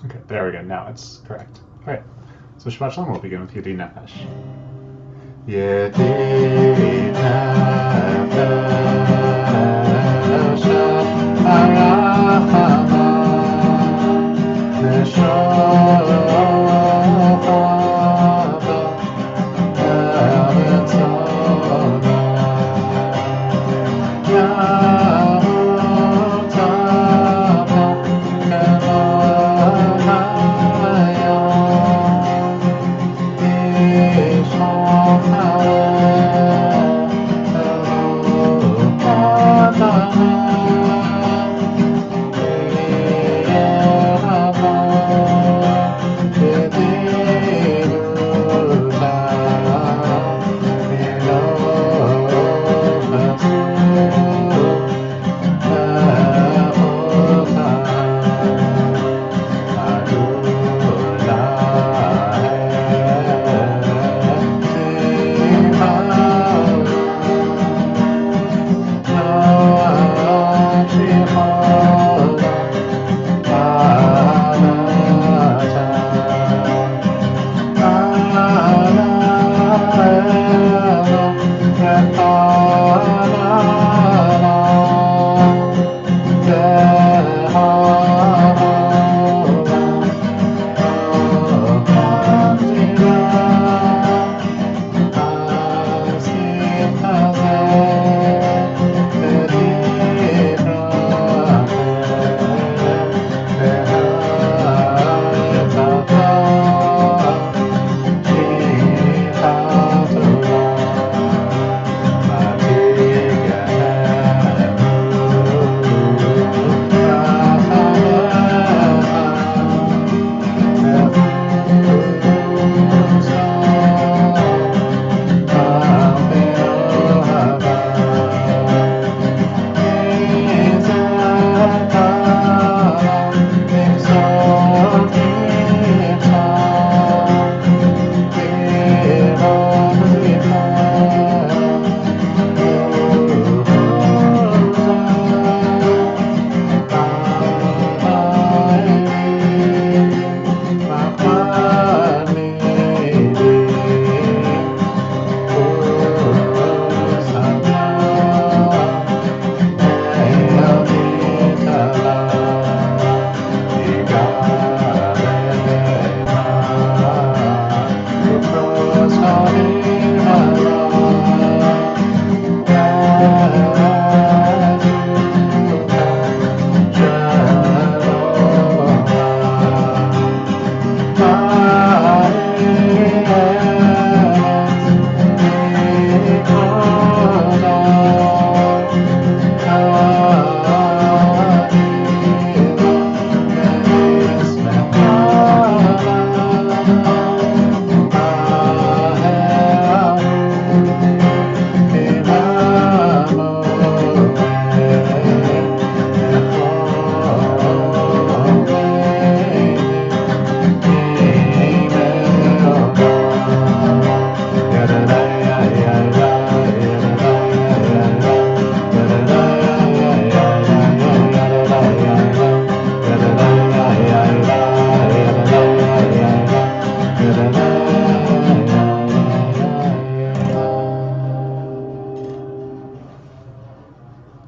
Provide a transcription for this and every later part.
Okay, there we go. Now it's correct. All right. So Shabbat Shalom, we'll begin with Yedi Nefesh. Yedi Nefesh Harachama Neshama Eretzona Yamutama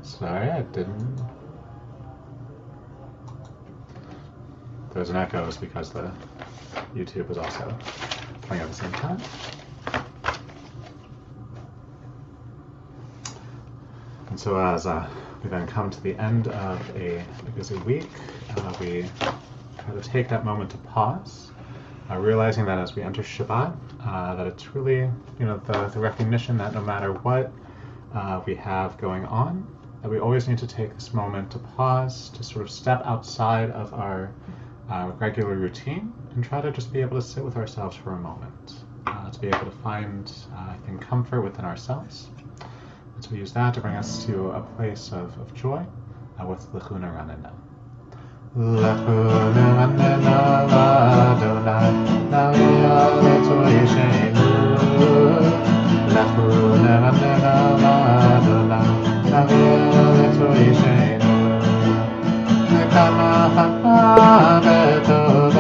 Sorry, I didn't. There's an echo is because the YouTube is also playing at the same time. And so as we then come to the end of a busy week, we try to take that moment to pause, realizing that as we enter Shabbat, that it's really, the recognition that no matter what we have going on, that we always need to take this moment to pause, to sort of step outside of our regular routine and try to just be able to sit with ourselves for a moment, to be able to find, I think, comfort within ourselves. And so we use that to bring us to a place of joy with L'chuna Ranina. L'chuna Ranina l'Adonai, na'aviyah l'toyishenu. L'chuna Ranina l'Adonai, na'aviyah l'toyishenu. Nekama ha'abetot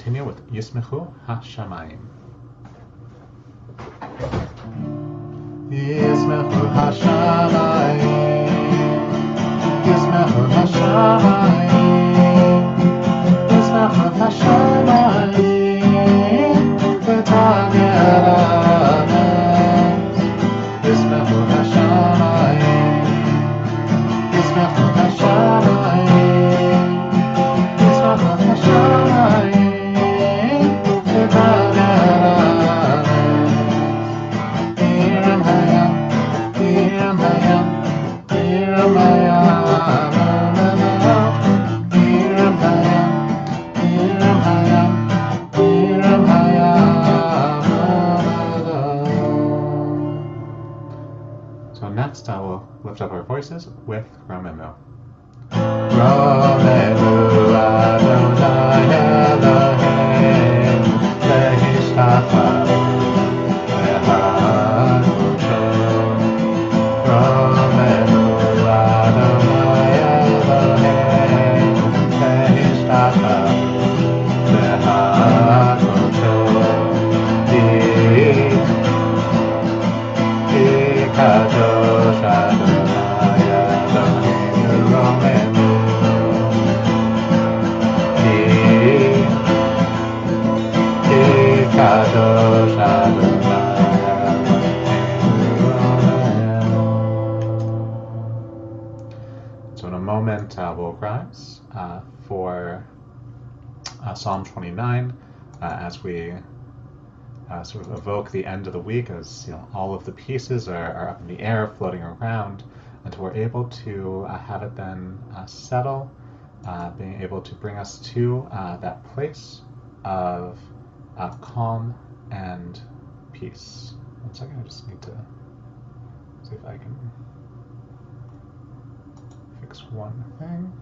continue with Yismechu Hashamayim. Yismechu Hashamayim, Yismechu Hashamayim, Yismechu Hashamayim, V'tagel Ames, Yismechu Hashamayim, Yismechu Hashamayim, Yismechu Hashamayim, V'tagel Ames, Iram Hayam, Iram Hayam, Iram Hayam, Iram Hayam, Iram Hayam, Iram Hayam. So next I will lift up our voices with Romemu. Romemu Adonai Elohim Lehishtachar Lehakocho. Romemu Adonai Elohim Lehishtachar Lehakocho. Kadosh Adonai Eloheinu Romemu. Kadosh Adonai Eloheinu Romemu. So in a moment we'll rise for Psalm 29 as we sort of evoke the end of the week, as all of the pieces are up in the air, floating around, until we're able to have it then settle, being able to bring us to that place of calm and peace. 1 second, I just need to see if I can fix one thing.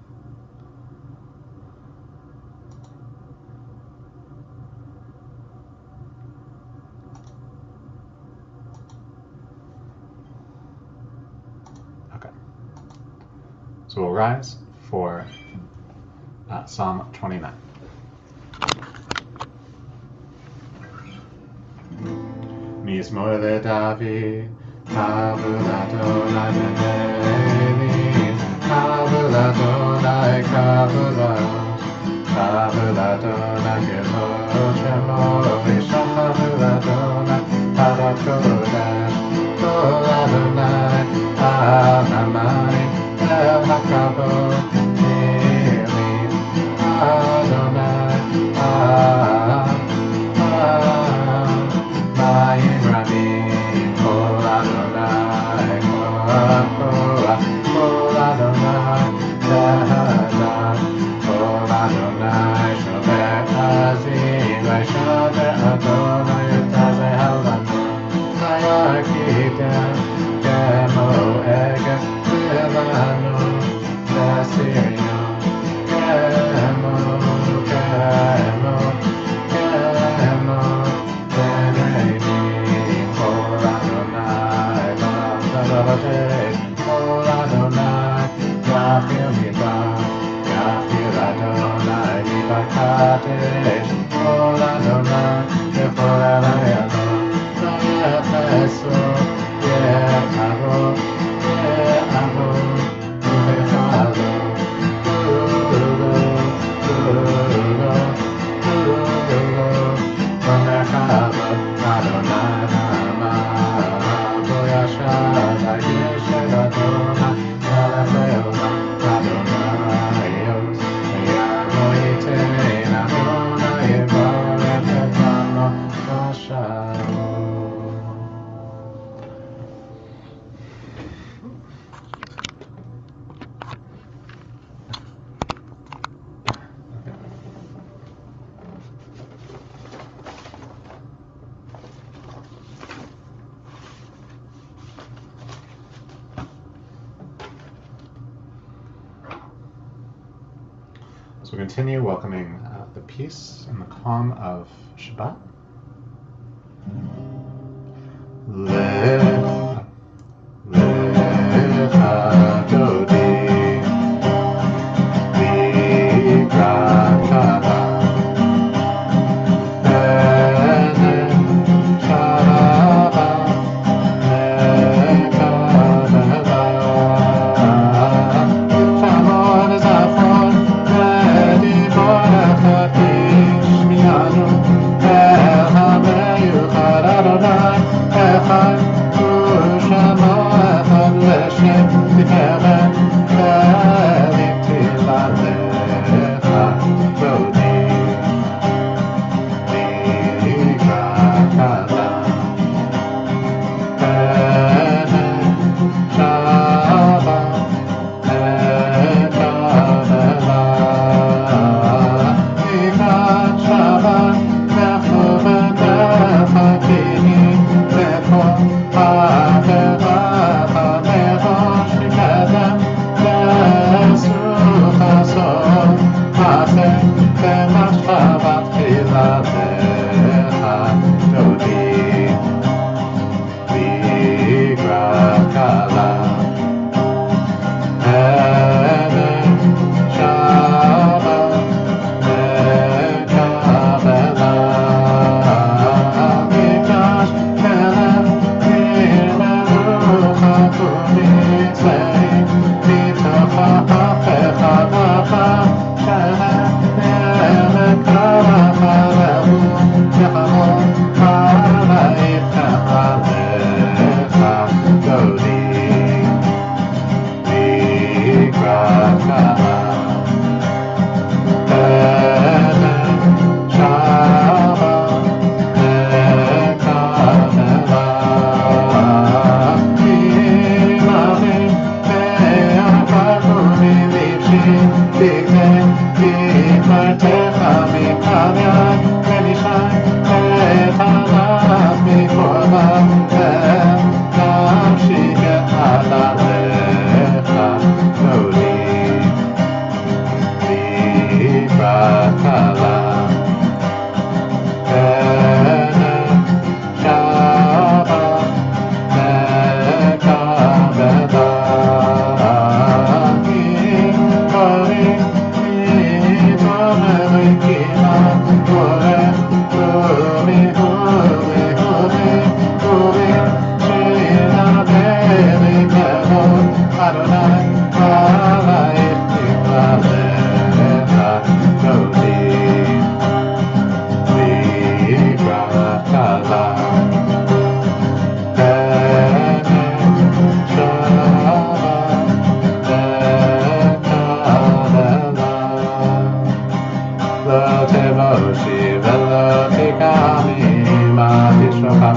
So we'll rise for Psalm 29. Mizmor leDavid, Kavul Adonai Benelim, Kavul Adonai Kavulaos, Kavul Adonai Kevod Shemo, V'Shachavul Adonai Parat Kodesh, Kol Adonai Al Hamayim, El HaKavod Elim, Adonai Mayim Rabim, Kol Adonai, Kol Adonai Lehadan, Kol Adonai Shober Azim, V'Shober Adonai Yotazeh Halanon, V'Yakidem Kemo Eged Lebanon, V'Sirion, Kemo, Kemo, Kemo, V'Nedim, Kol Adonai B'Savatesh, Kol Adonai Yachil Midbar, Yachil Adonai B'Kadesh, Kol Adonai B'Chol Elayalon, V'Yecheso, Ye'avo, Ye'avo, V'Chalo, Kulo, Kulo, Kulo, V'Mechavot, Adonai Nama, V'Yashad, Yeshel Adonai, Melech Leolam, Adonai Yos, V'Yavo Yitein, Adonai Yivarech et Amo, V'Shalom. So we continue welcoming the peace and the calm of Shabbat. Lecha Dodi, Likrat Shabbat.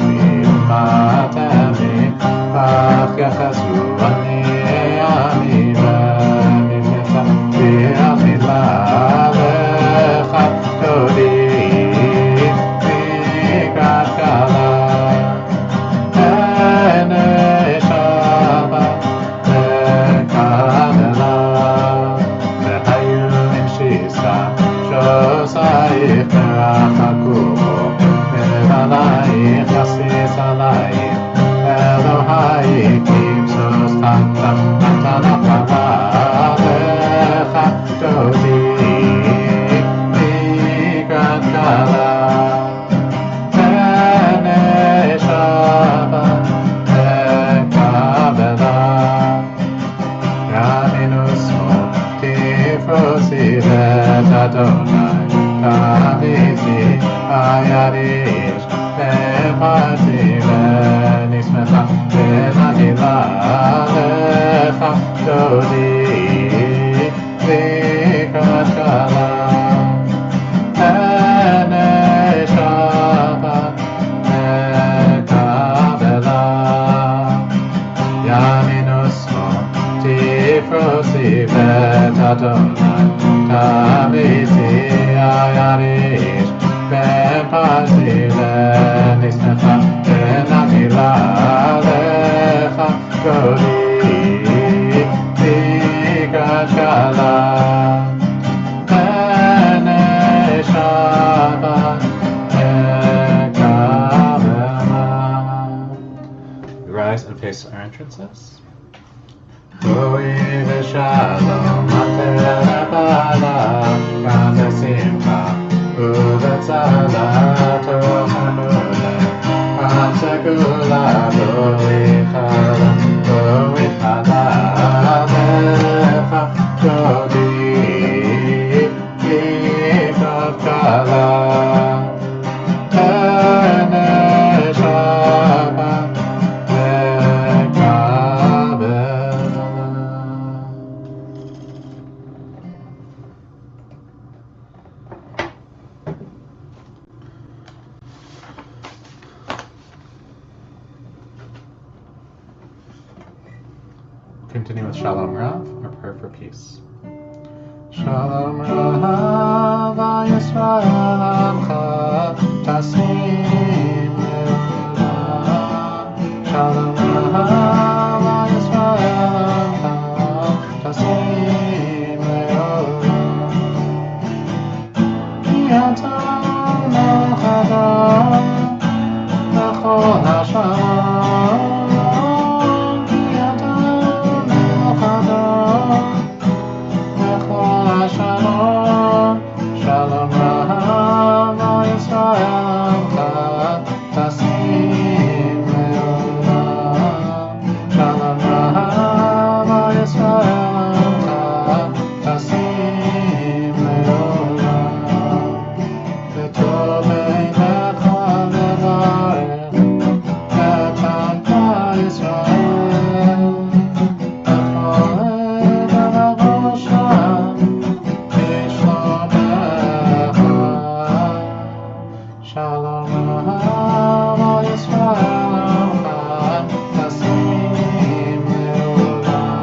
Ami Matami Ach Yachazu Ani Ami Bani Meta Bi'achila Lecha Todi Mikrat Kala Ene Shabbat Lekabela Lehayu Min Shisa Shosayich Merachakubo Mevalaich Yasis Alayich Elohai Kimsos Tatam Natanapala Lecha Dodi Mikrat Kala Ene Shabbat Lekabela Yaminus Tifrosi Vet Adonai Taviti Ayarish Epati Venismeta Venahila Lecha Dodi Vikrat Kala Ene Shabbat Lekabela Yaminus Tifrosi Vet Adonai Taviti Ayarish Ben Pasi Venismeta Venahila Lecha Dodi Vikrat Kala Ene Shabbat Lekabela. We rise and face our entrances. Hoi v'shalom, aterabala, kan v'simcha, u'v'tzala, to'hamule, kan segula, do'ichala, lecha, dodi, vikrat kala, ene Shabbat lekabela. Continue with Shalom Rav, our prayer for peace. Shalom Rav, Yisrael Amcha, Tasim Le'olam. Shalom Rav, Yisrael Amcha, Tasim Le'olam. Ki ata L'chadam, L'chol Hashem. Shalom, Shalom Rav, Yisrael Amcha, Tasim Le'olam. Shalom Rav, Yisrael Amcha, Tasim Le'olam. V'tov einecha levarech et Amcha Yisrael. Shalom Rav, Yisrael Amcha, Tasim Le'olam.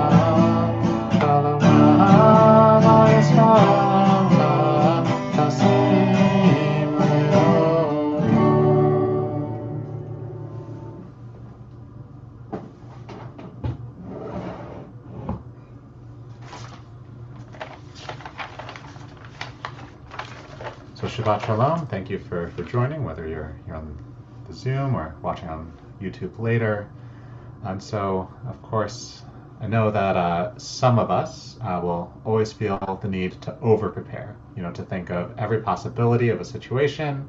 Shalom Rav, Yisrael Amcha, Tasim Le'olam. So Shabbat Shalom, thank you for joining, whether you're on the Zoom or watching on YouTube later. And so, of course, I know that some of us will always feel the need to over-prepare, to think of every possibility of a situation,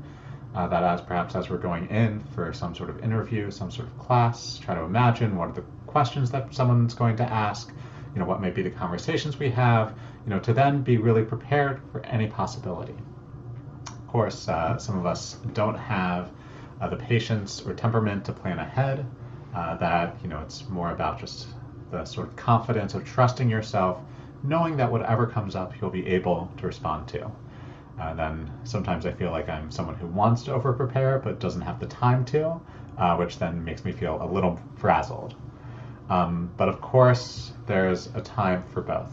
that perhaps as we're going in for some sort of interview, some sort of class, try to imagine what are the questions that someone's going to ask, what may be the conversations we have, to then be really prepared for any possibility. Of course, some of us don't have the patience or temperament to plan ahead, that it's more about just the sort of confidence of trusting yourself, knowing that whatever comes up, you'll be able to respond to. Then sometimes I feel like I'm someone who wants to over-prepare but doesn't have the time to. which then makes me feel a little frazzled. But of course, there's a time for both.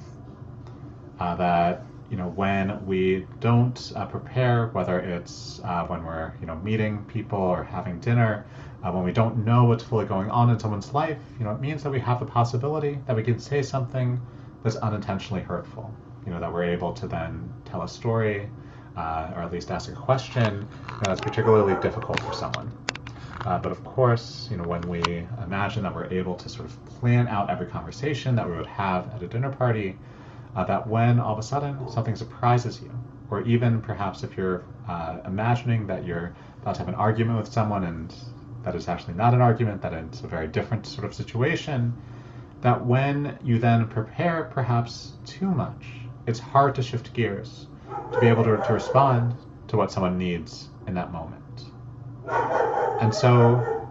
That when we don't prepare, whether it's when we're meeting people or having dinner, when we don't know what's fully going on in someone's life, it means that we have the possibility that we can say something that's unintentionally hurtful. That we're able to then tell a story, or at least ask a question that's particularly difficult for someone. But of course, when we imagine that we're able to sort of plan out every conversation that we would have at a dinner party, that when all of a sudden something surprises you, or even perhaps if you're imagining that you're about to have an argument with someone and that is actually not an argument, that it's a very different sort of situation, that when you then prepare perhaps too much, it's hard to shift gears, to be able to respond to what someone needs in that moment. And so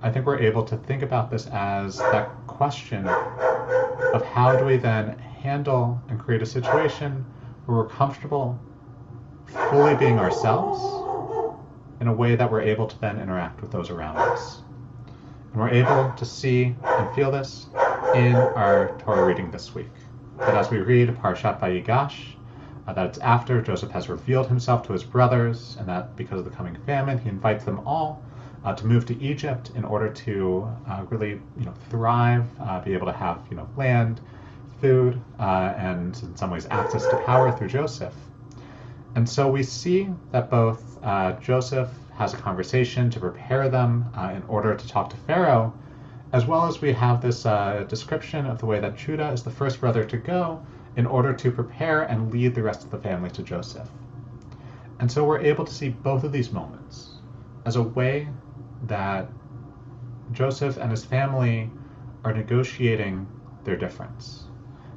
I think we're able to think about this as that question of how do we then handle and create a situation where we're comfortable fully being ourselves in a way that we're able to then interact with those around us. And we're able to see and feel this in our Torah reading this week. That as we read Parshat Vayigash, that it's after Joseph has revealed himself to his brothers, and that because of the coming famine, he invites them all to move to Egypt in order to really thrive, be able to have land, food, and in some ways access to power through Joseph. And so we see that both Joseph has a conversation to prepare them in order to talk to Pharaoh, as well as we have this description of the way that Judah is the first brother to go in order to prepare and lead the rest of the family to Joseph. And so we're able to see both of these moments as a way that Joseph and his family are negotiating their difference.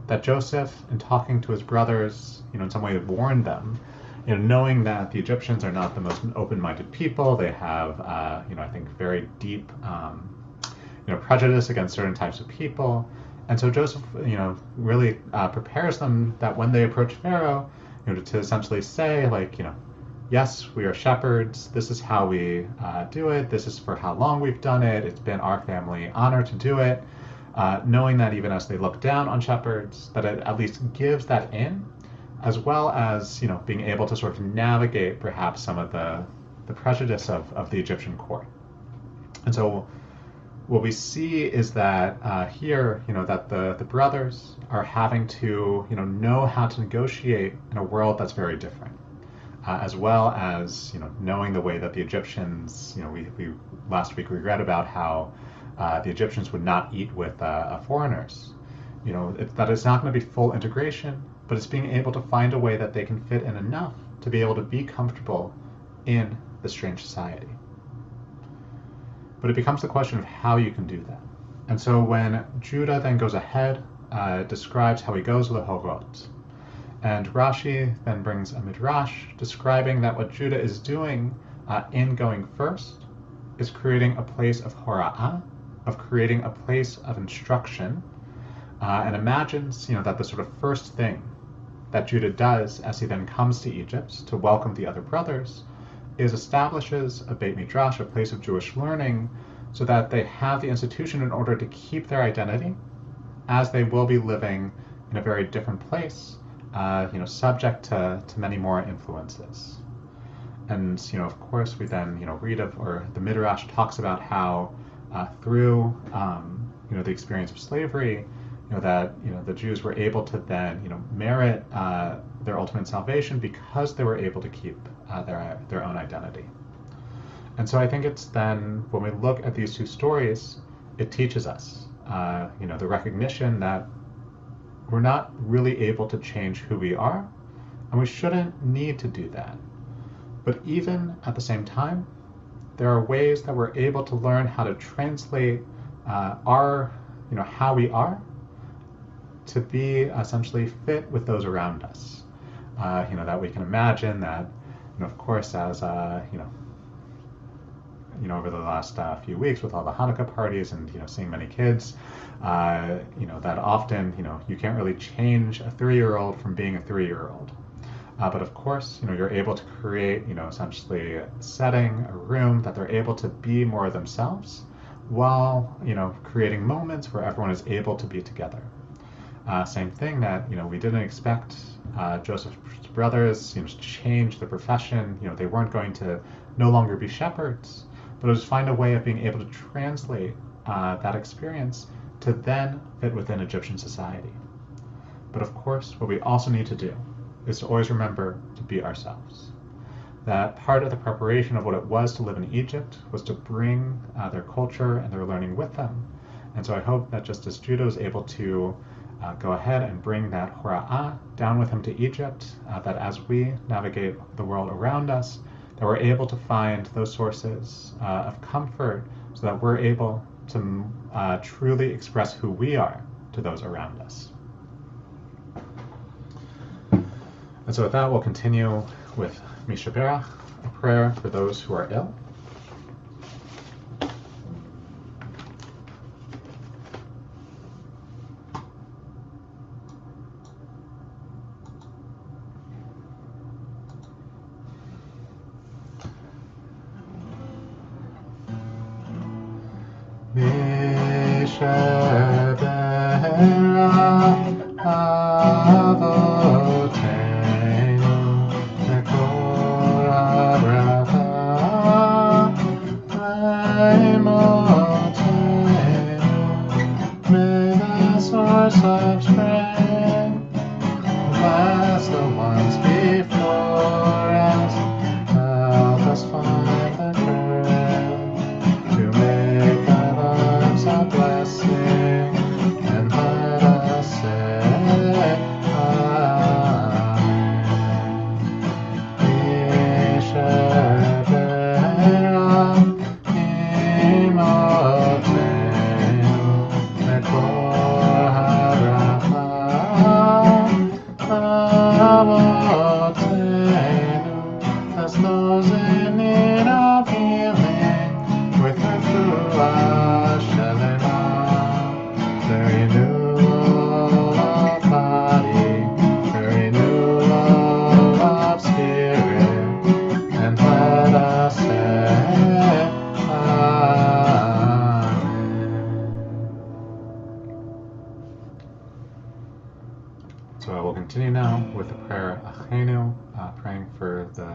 That Joseph, in talking to his brothers, in some way warned them, knowing that the Egyptians are not the most open-minded people. They have, I think, very deep, prejudice against certain types of people. And so Joseph, really prepares them that when they approach Pharaoh, to essentially say, yes, we are shepherds. This is how we do it. This is for how long we've done it. It's been our family honor to do it. Knowing that even as they look down on shepherds, that it at least gives that in, as well as being able to sort of navigate perhaps some of the prejudice of the Egyptian court. And so what we see is that here, that the brothers are having to know how to negotiate in a world that's very different, as well as knowing the way that the Egyptians, we last week we read about how the Egyptians would not eat with foreigners. That it's not going to be full integration, but it's being able to find a way that they can fit in enough to be able to be comfortable in the strange society. But it becomes the question of how you can do that. And so when Judah then goes ahead, describes how he goes with the Horot. And Rashi then brings a midrash describing that what Judah is doing in going first is creating a place of hora'ah, of creating a place of instruction, and imagines that the sort of first thing that Judah does as he then comes to Egypt to welcome the other brothers is establishes a Beit Midrash, a place of Jewish learning, so that they have the institution in order to keep their identity as they will be living in a very different place, subject to many more influences. And, of course, we then, read of, or the Midrash talks about how through, the experience of slavery, that, the Jews were able to then, merit their ultimate salvation because they were able to keep their own identity. And so I think it's then, when we look at these two stories, it teaches us, the recognition that we're not really able to change who we are, and we shouldn't need to do that. But even at the same time, there are ways that we're able to learn how to translate our, how we are to be essentially fit with those around us. That we can imagine that, of course, as, over the last few weeks with all the Hanukkah parties and, seeing many kids, that often, you can't really change a 3-year-old from being a 3-year-old. But of course, you're able to create, essentially a setting, a room that they're able to be more themselves while, creating moments where everyone is able to be together. Same thing that, we didn't expect Joseph's brothers, to change the profession. They weren't going to no longer be shepherds, but it was find a way of being able to translate that experience to then fit within Egyptian society. But of course, what we also need to do is to always remember to be ourselves. That part of the preparation of what it was to live in Egypt was to bring their culture and their learning with them. And so I hope that just as Judah is able to go ahead and bring that Hora'ah down with him to Egypt, that as we navigate the world around us, that we're able to find those sources of comfort so that we're able to truly express who we are to those around us. And so with that, we'll continue with Mishaberach, a prayer for those who are ill.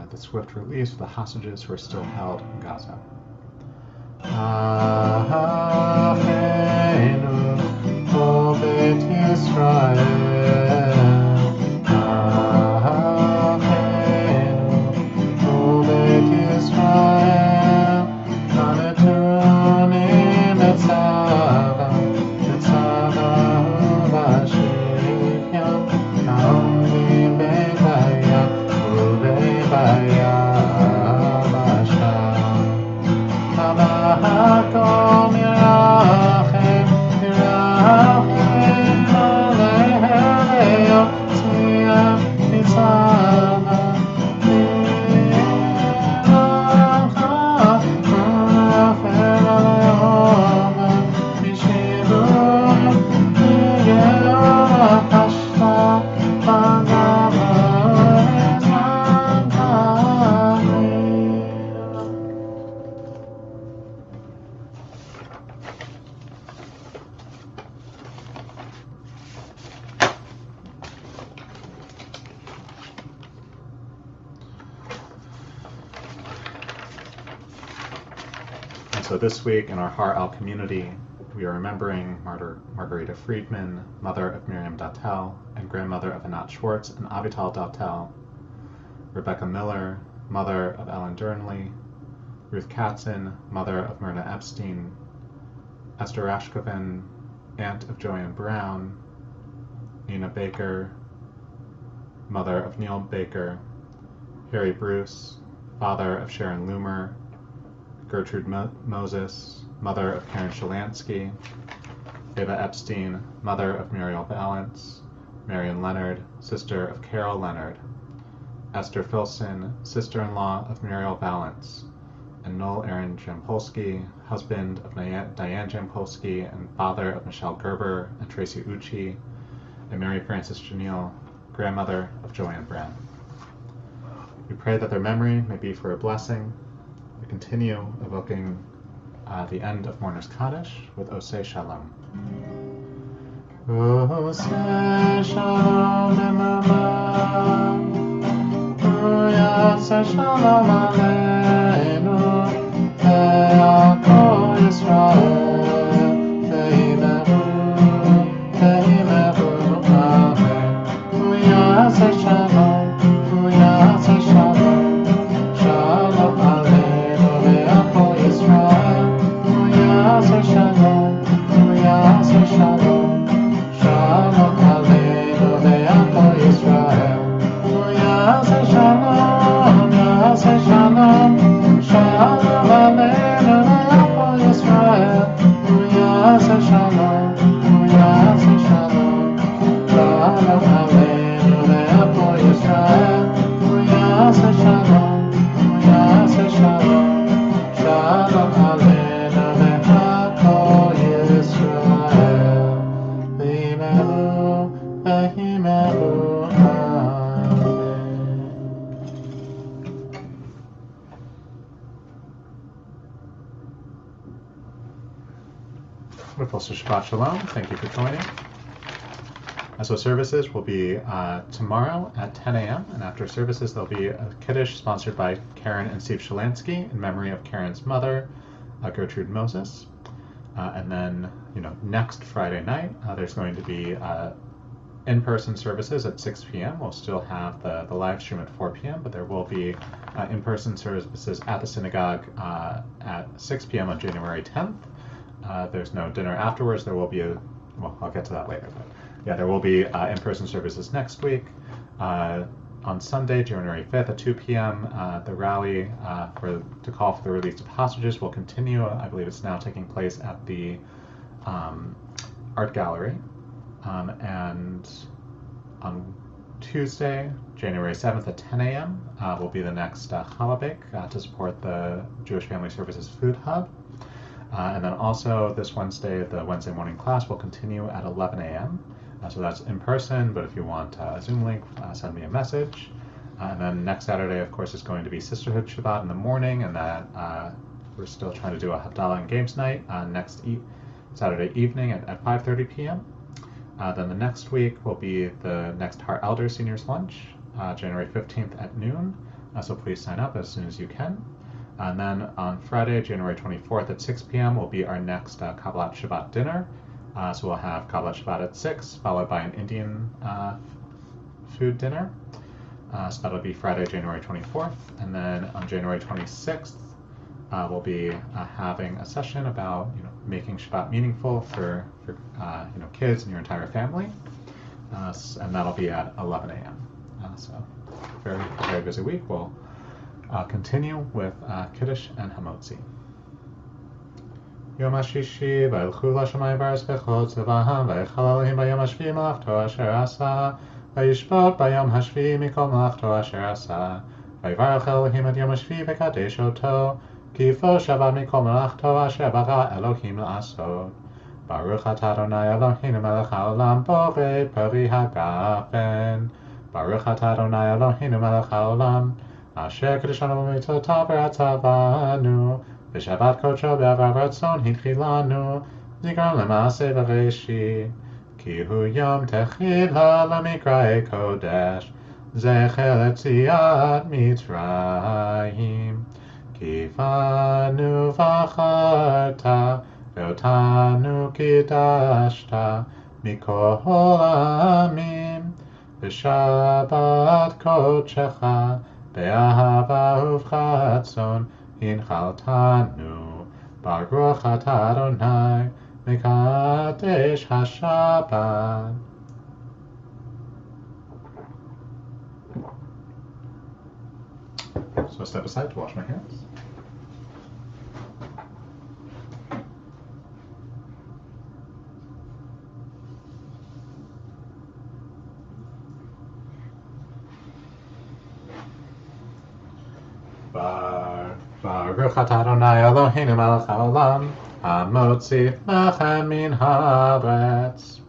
The swift release of the hostages who are still held in Gaza. So this week in our Har El community, we are remembering Margarita Friedman, mother of Miriam Datel, and grandmother of Anat Schwartz and Avital Datel, Rebecca Miller, mother of Ellen Durnley, Ruth Katzen, mother of Myrna Epstein, Esther Ashkoven, aunt of Joanne Brown, Nina Baker, mother of Neil Baker, Harry Bruce, father of Sharon Loomer, Gertrude Moses, mother of Karen Shalansky, Eva Epstein, mother of Muriel Balance, Marion Leonard, sister of Carol Leonard, Esther Filson, sister-in-law of Muriel Balance, and Noel Aaron Jampolsky, husband of Diane Jampolsky and father of Michelle Gerber and Tracy Ucci, and Mary Frances Janelle, grandmother of Joanne Brown. We pray that their memory may be for a blessing. We continue evoking the end of Mourner's Kaddish with Oseh Shalom. Oseh Shalom Emama, Oseh Shalom Aleinu, Ve'al Kol Yisrael, Ve'imeru Amen. Oseh Shalom, Oseh Shalom, Shalom Aleinu, Ve'al Kol Yisrael, Oseh Shalom, Oseh Shalom. Shalom Aleinu ve'al kol Yisrael. Yaseh Shalom, Yaseh Shalom. Shalom Aleinu ve'al kol Yisrael. Yaseh Shalom, Yaseh Shalom. Shalom Aleinu ve'al kol Yisrael. Yaseh Shalom, Yaseh Shalom. Shalom Aleinu ve'al kol Yisrael. Wonderful. So Shabbat Shalom. Thank you for joining. So services will be tomorrow at 10 a.m. And after services, there'll be a Kiddush sponsored by Karen and Steve Shalansky in memory of Karen's mother, Gertrude Moses. And then, next Friday night, there's going to be in-person services at 6 p.m. We'll still have the live stream at 4 p.m., but there will be in-person services at the synagogue at 6 p.m. on January 10th. There's no dinner afterwards. There will be I'll get to that later. But yeah, there will be in-person services next week. On Sunday, January 5th at 2 p.m., the rally to call for the release of hostages will continue. I believe it's now taking place at the Art Gallery. And on Tuesday, January 7th at 10 a.m. Will be the next Challah to support the Jewish Family Services Food Hub. And then also this Wednesday, the Wednesday morning class will continue at 11 a.m. So that's in person, but if you want a Zoom link, send me a message. And then next Saturday, of course, is going to be Sisterhood Shabbat in the morning, and that we're still trying to do a Havdalah and Games night next Saturday evening at 5:30 p.m. Then the next week will be the next Har Elder Seniors Lunch, January 15th at noon. So please sign up as soon as you can. And then on Friday, January 24th at 6 p.m. will be our next Kabbalat Shabbat dinner. So we'll have Kabbalat Shabbat at 6, followed by an Indian food dinner. So that'll be Friday, January 24th. And then on January 26th, we'll be having a session about making Shabbat meaningful for kids and your entire family. And that'll be at 11 a.m. So very, very busy week. We'll continue with Kiddush and Hamotzi. יום השישי וילכו לשמיים בארץ בכל צבאם ויכל אלוהים ביום השביעי מלאכתו אשר עשה וישבות ביום השביעי מכל מלאכתו אשר עשה ויברך אלוהים את יום השביעי וקדש אותו כי בו שבת מכל מלאכתו אשר ברא אלוהים לעשות. ברוך אתה אדוני אלוהינו מלך העולם בורא פרי הגפן. ברוך אתה אדוני אלוהינו מלך העולם אשר קדשנו במצוותיו ורצה בנו בשבת קודשו בעבר רצון התחילנו זיכרון למעשה בראשית כי הוא יום תחילה למקראי קודש זכר ליציאת מצרים כי בנו בחרת ואותנו קידשת מכל העמים בשבת קודשך באהבה ובחצון הנחלתנו ברוך אתה אדוני מקדש השבת. So I step aside to wash my hands. Baruch atah Adonai Eloheinu melech haolam, hamotzi lechem min haaretz.